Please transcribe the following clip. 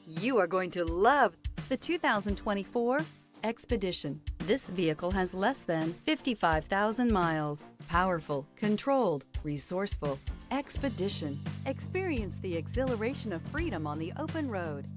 You are going to love the 2024 Expedition. This vehicle has less than 55,000 miles. Powerful, controlled, resourceful. Expedition. Experience the exhilaration of freedom on the open road.